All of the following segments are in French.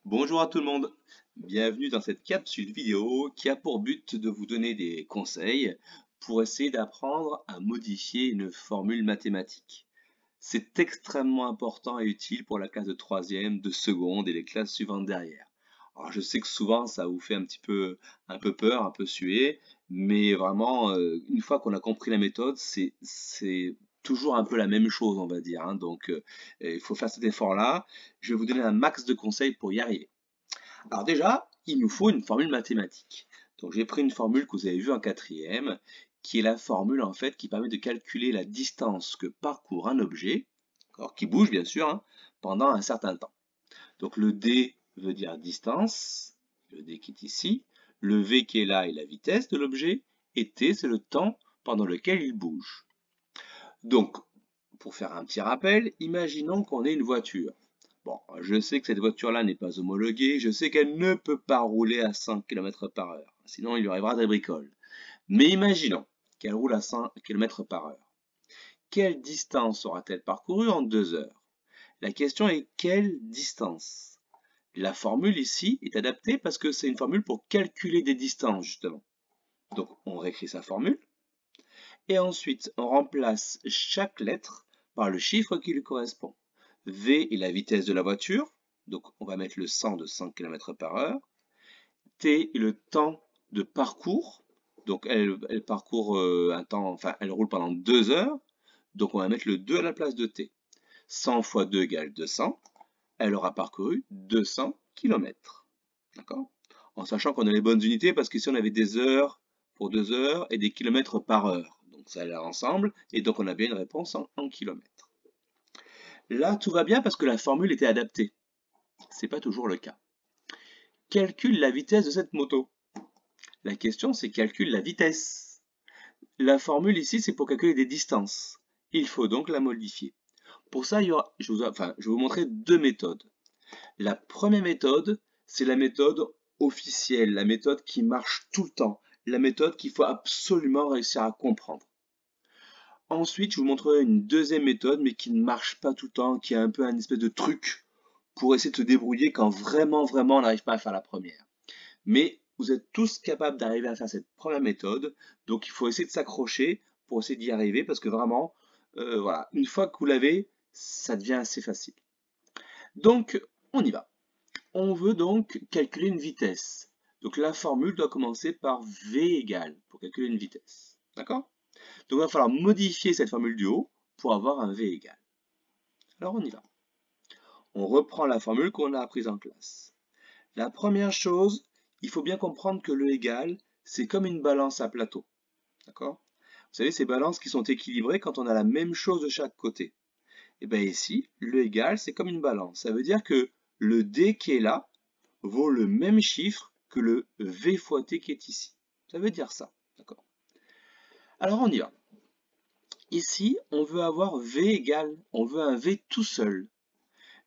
Bonjour à tout le monde, bienvenue dans cette capsule vidéo qui a pour but de vous donner des conseils pour essayer d'apprendre à modifier une formule mathématique. C'est extrêmement important et utile pour la classe de troisième, de seconde et les classes suivantes derrière. Alors je sais que souvent ça vous fait un peu peur, un peu suer, mais vraiment une fois qu'on a compris la méthode, c'est toujours un peu la même chose on va dire, hein. Donc il faut faire cet effort-là. Je vais vous donner un max de conseils pour y arriver. Alors déjà, il nous faut une formule mathématique. Donc j'ai pris une formule que vous avez vue en quatrième, qui est la formule en fait qui permet de calculer la distance que parcourt un objet, qui bouge bien sûr, hein, pendant un certain temps. Donc le d veut dire distance, le d qui est ici, le v qui est là est la vitesse de l'objet, et t c'est le temps pendant lequel il bouge. Donc, pour faire un petit rappel, imaginons qu'on ait une voiture. Bon, je sais que cette voiture-là n'est pas homologuée, je sais qu'elle ne peut pas rouler à 100 km/h, sinon il lui arrivera des bricoles. Mais imaginons qu'elle roule à 100 km/h. Quelle distance aura-t-elle parcouru en 2 heures? La question est quelle distance? La formule ici est adaptée parce que c'est une formule pour calculer des distances, justement. Donc, on réécrit sa formule, et ensuite, on remplace chaque lettre par le chiffre qui lui correspond. V est la vitesse de la voiture, donc on va mettre le 100 de 100 km/h. T est le temps de parcours, donc elle parcourt un temps, enfin elle roule pendant 2 heures, donc on va mettre le 2 à la place de T. 100 fois 2 égale 200, elle aura parcouru 200 km. D'accord? En sachant qu'on a les bonnes unités, parce qu'ici on avait des heures pour 2 heures et des kilomètres par heure. Donc ça là ensemble, et donc on a bien une réponse en kilomètres. Là, tout va bien parce que la formule était adaptée. C'est pas toujours le cas. Calcule la vitesse de cette moto. La question, c'est calcule la vitesse. La formule ici, c'est pour calculer des distances. Il faut donc la modifier. Pour ça, je vais vous montrer deux méthodes. La première méthode, c'est la méthode officielle, la méthode qui marche tout le temps, la méthode qu'il faut absolument réussir à comprendre. Ensuite, je vous montrerai une deuxième méthode, mais qui ne marche pas tout le temps, qui est un peu un espèce de truc pour essayer de se débrouiller quand vraiment on n'arrive pas à faire la première. Mais vous êtes tous capables d'arriver à faire cette première méthode, donc il faut essayer de s'accrocher pour essayer d'y arriver, parce que vraiment, voilà, une fois que vous l'avez, ça devient assez facile. Donc, on y va. On veut donc calculer une vitesse. Donc la formule doit commencer par V égale, pour calculer une vitesse. D'accord? Donc il va falloir modifier cette formule du haut pour avoir un V égal. Alors on y va. On reprend la formule qu'on a apprise en classe. La première chose, il faut bien comprendre que le égal, c'est comme une balance à plateau. D'accord? Vous savez, ces balances qui sont équilibrées quand on a la même chose de chaque côté. Et bien ici, le égal, c'est comme une balance. Ça veut dire que le D qui est là vaut le même chiffre que le V fois T qui est ici. Ça veut dire ça. D'accord? Alors on y va. Ici, on veut avoir V égal, on veut un V tout seul.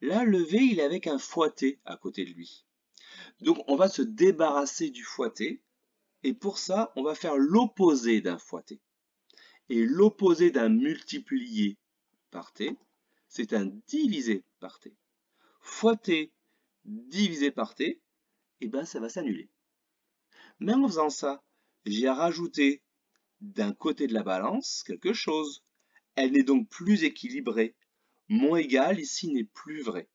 Là, le V, il est avec un fois T à côté de lui. Donc, on va se débarrasser du fois T, et pour ça, on va faire l'opposé d'un fois T. Et l'opposé d'un multiplié par T, c'est un divisé par T. Fois T divisé par T, et ben ça va s'annuler. Mais en faisant ça, j'ai rajouté d'un côté de la balance quelque chose. Elle n'est donc plus équilibrée. Mon égal ici n'est plus vrai.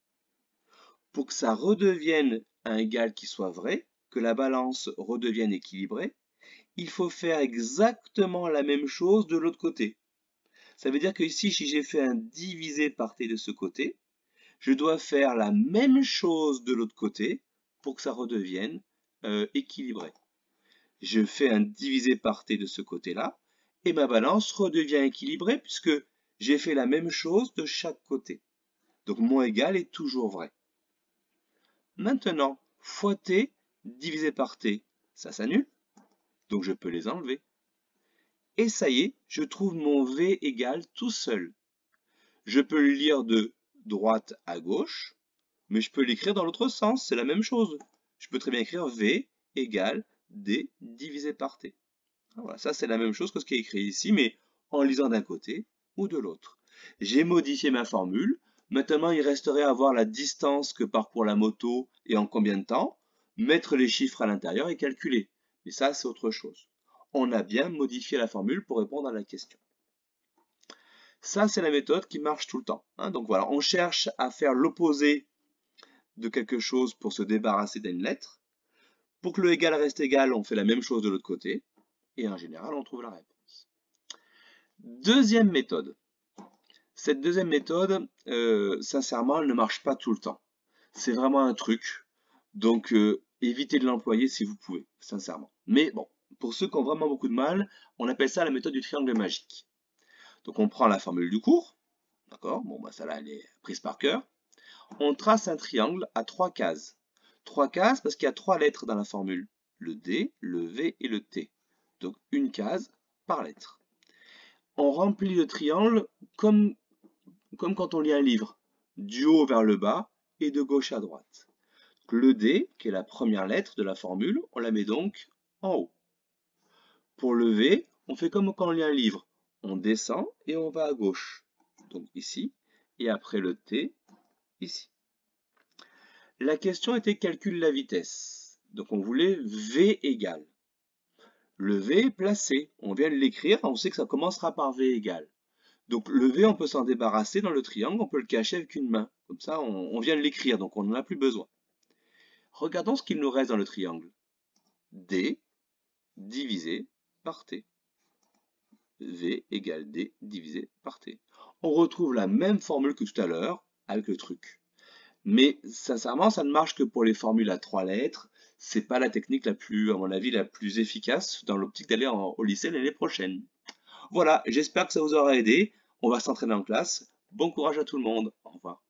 Pour que ça redevienne un égal qui soit vrai, que la balance redevienne équilibrée, il faut faire exactement la même chose de l'autre côté. Ça veut dire que ici, si j'ai fait un divisé par t de ce côté, je dois faire la même chose de l'autre côté pour que ça redevienne équilibré. Je fais un divisé par t de ce côté-là, et ma balance redevient équilibrée puisque j'ai fait la même chose de chaque côté. Donc mon égal est toujours vrai. Maintenant, fois t divisé par t, ça s'annule, donc je peux les enlever. Et ça y est, je trouve mon V égal tout seul. Je peux le lire de droite à gauche, mais je peux l'écrire dans l'autre sens, c'est la même chose. Je peux très bien écrire V égale D divisé par T. Voilà, ça c'est la même chose que ce qui est écrit ici, mais en lisant d'un côté ou de l'autre. J'ai modifié ma formule, Maintenant, il resterait à voir la distance que parcourt la moto et en combien de temps, mettre les chiffres à l'intérieur et calculer. Mais ça, c'est autre chose. On a bien modifié la formule pour répondre à la question. Ça, c'est la méthode qui marche tout le temps, hein. Donc voilà, on cherche à faire l'opposé de quelque chose pour se débarrasser d'une lettre. Pour que le égal reste égal, on fait la même chose de l'autre côté. Et en général, on trouve la réponse. Deuxième méthode. Cette deuxième méthode, sincèrement, elle ne marche pas tout le temps. C'est vraiment un truc. Donc, évitez de l'employer si vous pouvez, sincèrement. Mais bon, pour ceux qui ont vraiment beaucoup de mal, on appelle ça la méthode du triangle magique. Donc, on prend la formule du cours. D'accord? Bon, bah, celle-là, elle est prise par cœur. On trace un triangle à 3 cases. 3 cases parce qu'il y a 3 lettres dans la formule. Le D, le V et le T. Donc, une case par lettre. On remplit le triangle comme quand on lit un livre, du haut vers le bas et de gauche à droite. Le D, qui est la première lettre de la formule, on la met donc en haut. Pour le V, on fait comme quand on lit un livre. On descend et on va à gauche. Donc ici. Et après le T, ici. La question était calcule la vitesse. Donc on voulait V égale. Le V est placé. On vient de l'écrire, on sait que ça commencera par V égale. Donc le V, on peut s'en débarrasser dans le triangle, on peut le cacher avec une main. Comme ça, on vient de l'écrire, donc on n'en a plus besoin. Regardons ce qu'il nous reste dans le triangle. D divisé par T. V égale D divisé par T. On retrouve la même formule que tout à l'heure avec le truc. Mais sincèrement, ça ne marche que pour les formules à 3 lettres. C'est pas la technique la plus, à mon avis, la plus efficace dans l'optique d'aller au lycée l'année prochaine. Voilà, j'espère que ça vous aura aidé. On va s'entraîner en classe. Bon courage à tout le monde. Au revoir.